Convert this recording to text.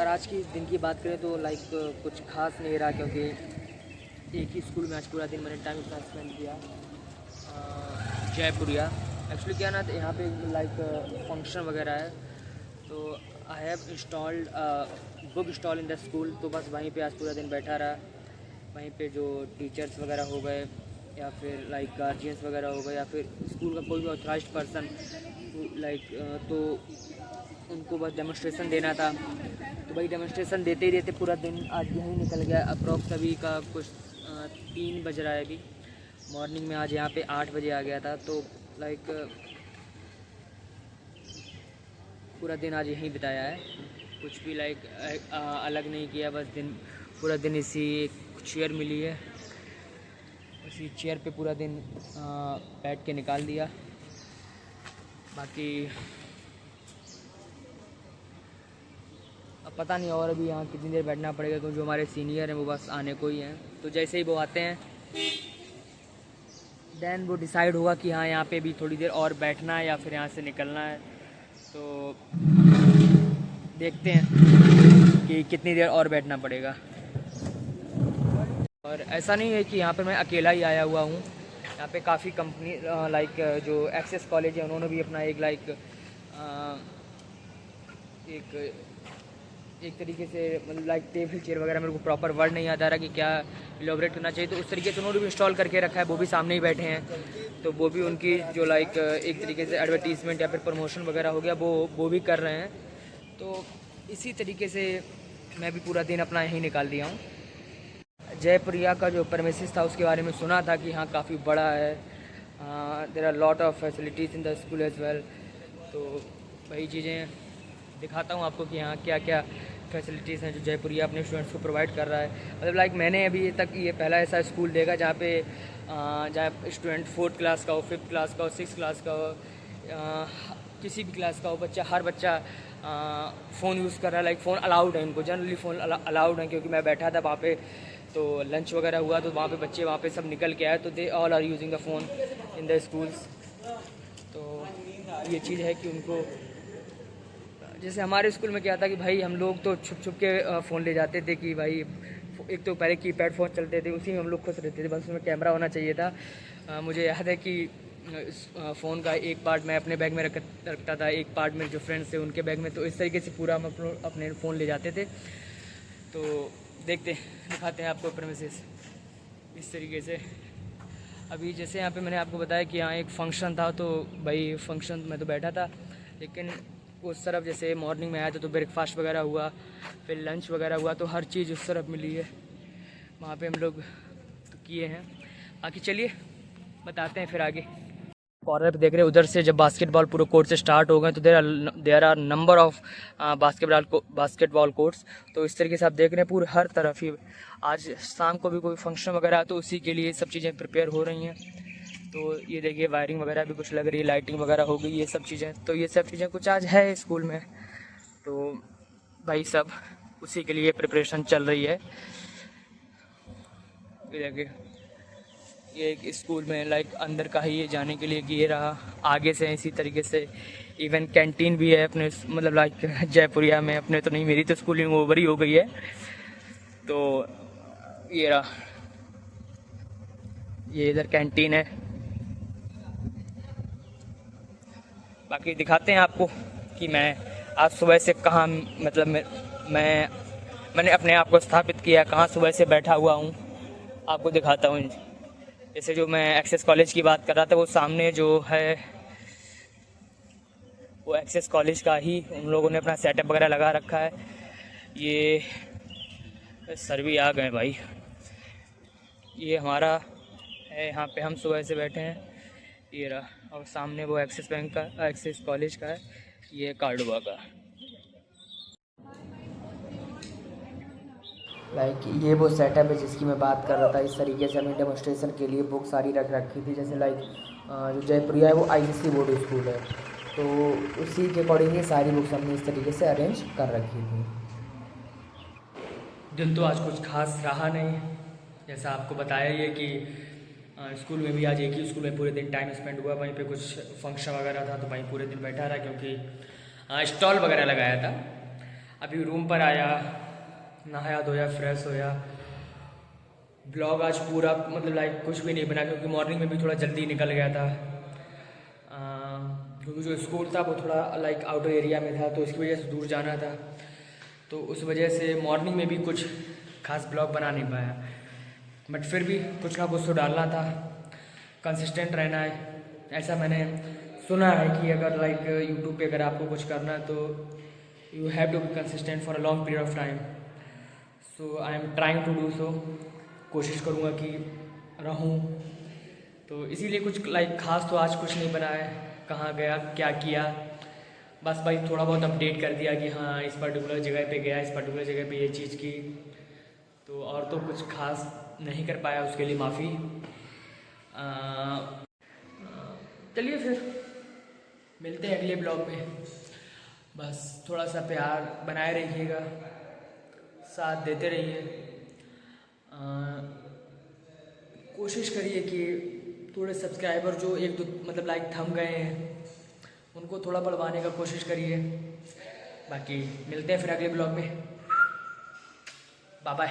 अगर आज की दिन की बात करें तो लाइक कुछ खास नहीं रहा, क्योंकि एक ही स्कूल में आज पूरा दिन मैंने टाइम अपना स्पेंड किया। जयपुरिया एक्चुअली क्या ना, यहाँ पे लाइक फंक्शन वगैरह है, तो I have installed book stall in the school. तो बस वहीं पे आज पूरा दिन बैठा रहा। वहीं पे जो टीचर्स वगैरह हो गए या फिर लाइक गार्जियंस वगैरह हो गए या फिर स्कूल का कोई भी ऑथराइज्ड पर्सन लाइक, तो उनको बस डेमोन्स्ट्रेशन देना था। तो भाई डेमोन्स्ट्रेशन देते ही देते पूरा दिन आज यहीं निकल गया। अप्रॉक्स अभी का कुछ 3 बज रहा है अभी। मॉर्निंग में आज यहाँ पे 8 बजे आ गया था, तो लाइक पूरा दिन आज यहीं बिताया है। कुछ भी लाइक अलग नहीं किया, बस पूरा दिन इसी एक चेयर मिली है, उसी चेयर पे पूरा दिन बैठ के निकाल दिया। बाकी अब पता नहीं और अभी यहाँ कितनी देर बैठना पड़ेगा, क्योंकि जो हमारे सीनियर हैं वो बस आने को ही हैं। तो जैसे ही वो आते हैं देन वो डिसाइड होगा कि हाँ यहाँ पे भी थोड़ी देर और बैठना है या फिर यहाँ से निकलना है। तो देखते हैं कि कितनी देर और बैठना पड़ेगा। और ऐसा नहीं है कि यहाँ पे मैं अकेला ही आया हुआ हूँ। यहाँ पे काफ़ी कंपनी लाइक जो एक्सेस कॉलेज है उन्होंने भी अपना एक लाइक एक तरीके से मतलब लाइक टेबल चेयर वगैरह, मेरे को प्रॉपर वर्ड नहीं याद आ रहा कि क्या इलॉबरेट करना चाहिए, तो उस तरीके से उन्होंने भी इंस्टॉल करके रखा है। वो भी सामने ही बैठे हैं, तो वो भी उनकी जो लाइक एक तरीके से एडवर्टीजमेंट या फिर प्रमोशन वगैरह हो गया वो भी कर रहे हैं। तो इसी तरीके से मैं भी पूरा दिन अपना यहीं निकाल दिया हूँ। जयपुरिया का जो प्रेमिसेस था उसके बारे में सुना था कि हाँ काफ़ी बड़ा है, there are lot of facilities in the school as well. तो वही चीज़ें दिखाता हूँ आपको कि यहाँ क्या क्या फैसिलिटीज़ हैं जो जयपुरिया अपने स्टूडेंट्स को प्रोवाइड कर रहा है। मतलब लाइक मैंने अभी तक ये पहला ऐसा स्कूल देखा जहाँ पे जहाँ स्टूडेंट 4th क्लास का हो, 5th क्लास का हो, 6th क्लास का हो, किसी भी क्लास का हो, हर बच्चा फ़ोन यूज़ कर रहा है। लाइक फ़ोन अलाउड है इनको, जनरली फ़ोन अलाउड है, क्योंकि मैं बैठा था वहाँ पे तो लंच वगैरह हुआ तो वहाँ पे बच्चे वहाँ पे सब निकल के आए, तो they all are using the phone in the schools. तो ये चीज़ है कि उनको, जैसे हमारे स्कूल में क्या था कि भाई हम लोग तो छुप छुप के फ़ोन ले जाते थे कि भाई एक तो पहले कीपैड फ़ोन चलते थे, उसी में हम लोग खुश रहते थे, बस उसमें कैमरा होना चाहिए था। मुझे याद है कि फ़ोन का एक पार्ट मैं अपने बैग में रखता था, एक पार्ट मेरे जो फ्रेंड्स थे उनके बैग में, तो इस तरीके से पूरा हम अपने फ़ोन ले जाते थे। तो देखते दिखाते हैं आपको प्रेमिसेस इस तरीके से। अभी जैसे यहाँ पे मैंने आपको बताया कि यहाँ एक फ़ंक्शन था, तो भाई फंक्शन में तो बैठा था, लेकिन उस तरफ जैसे मॉर्निंग में आया था तो ब्रेकफास्ट वगैरह हुआ, फिर लंच वगैरह हुआ, तो हर चीज़ उस तरफ मिली है, वहाँ पे हम लोग तो किए हैं। बाकी चलिए बताते हैं फिर आगे। कॉर्नर पे देख रहे हैं उधर से जब बास्केटबॉल पूरे कोर्ट से स्टार्ट हो गए तो there are number of basketball courts. तो इस तरीके से आप देख रहे हैं पूरे हर तरफ ही आज शाम को भी कोई फंक्शन वगैरह है तो उसी के लिए सब चीज़ें प्रिपेयर हो रही हैं। तो ये देखिए वायरिंग वगैरह भी कुछ लग रही है, लाइटिंग वगैरह हो गई, ये सब चीज़ें, तो ये सब चीज़ें कुछ आज है स्कूल में। तो भाई सब उसी के लिए प्रिपरेशन चल रही है। ये देखिए ये एक स्कूल में लाइक अंदर का ही ये जाने के लिए कि ये रहा, आगे से इसी तरीके से इवन कैंटीन भी है अपने, मतलब लाइक जयपुरिया में अपने तो नहीं, मेरी तो स्कूलिंग ओवर ही हो गई है। तो ये रहा, ये इधर कैंटीन है। बाकी दिखाते हैं आपको कि मैं आज सुबह से कहाँ, मतलब मैंने अपने आप को स्थापित किया, कहाँ सुबह से बैठा हुआ हूँ, आपको दिखाता हूँ। जैसे जो मैं एक्सेस कॉलेज की बात कर रहा था, वो सामने जो है वो एक्सेस कॉलेज का ही उन लोगों ने अपना सेटअप वगैरह लगा रखा है। ये सर भी आ गए भाई, ये हमारा है, यहाँ पे हम सुबह से बैठे हैं, ये रहा। और सामने वो एक्सिस बैंक का, एक्सिस कॉलेज का है, ये कार्डवा का। लाइक ये वो सेटअप है जिसकी मैं बात कर रहा था। इस तरीके से हमने डेमोन्स्ट्रेशन के लिए बुक सारी रख रखी थी। जैसे लाइक जो जयपुरिया है वो आईसीएसई बोर्ड स्कूल है, तो उसी के अकॉर्डिंग ये सारी बुक्स हमने इस तरीके से अरेंज कर रखी थी। दिन तो आज कुछ खास रहा नहीं, जैसा आपको बताया ही है कि स्कूल में भी आज एक ही स्कूल में पूरे दिन टाइम स्पेंड हुआ। वहीं पे कुछ फंक्शन वगैरह था तो वहीं पूरे दिन बैठा रहा, क्योंकि स्टॉल वगैरह लगाया था। अभी रूम पर आया, नहाया धोया, फ्रेश होया। ब्लॉग आज पूरा मतलब लाइक कुछ भी नहीं बना क्योंकि मॉर्निंग में भी थोड़ा जल्दी निकल गया था, क्योंकि जो स्कूल था वो थोड़ा लाइक आउटर एरिया में था तो उसकी वजह से दूर जाना था, तो उस वजह से मॉर्निंग में भी कुछ खास ब्लॉग बना नहीं पाया। बट फिर भी कुछ ना कुछ तो डालना था, कंसिस्टेंट रहना है। ऐसा मैंने सुना है कि अगर लाइक यूट्यूब पे अगर आपको कुछ करना है तो you have to be consistent for a long period of time. So I am trying to do so, कोशिश करूँगा कि रहूँ। तो इसीलिए कुछ लाइक खास तो आज कुछ नहीं बना है, कहाँ गया क्या किया, बस भाई थोड़ा बहुत अपडेट कर दिया कि हाँ इस पर्टिकुलर जगह पे गया, इस पर्टिकुलर जगह पे ये चीज़ की। तो और तो कुछ खास नहीं कर पाया, उसके लिए माफ़ी। चलिए फिर मिलते हैं अगले ब्लॉग में। बस थोड़ा सा प्यार बनाए रहिएगा, साथ देते रहिए। कोशिश करिए कि थोड़े सब्सक्राइबर जो एक दो मतलब लाइक थम गए हैं उनको थोड़ा बढ़वाने का कोशिश करिए। बाकी मिलते हैं फिर अगले ब्लॉग में। Bye bye.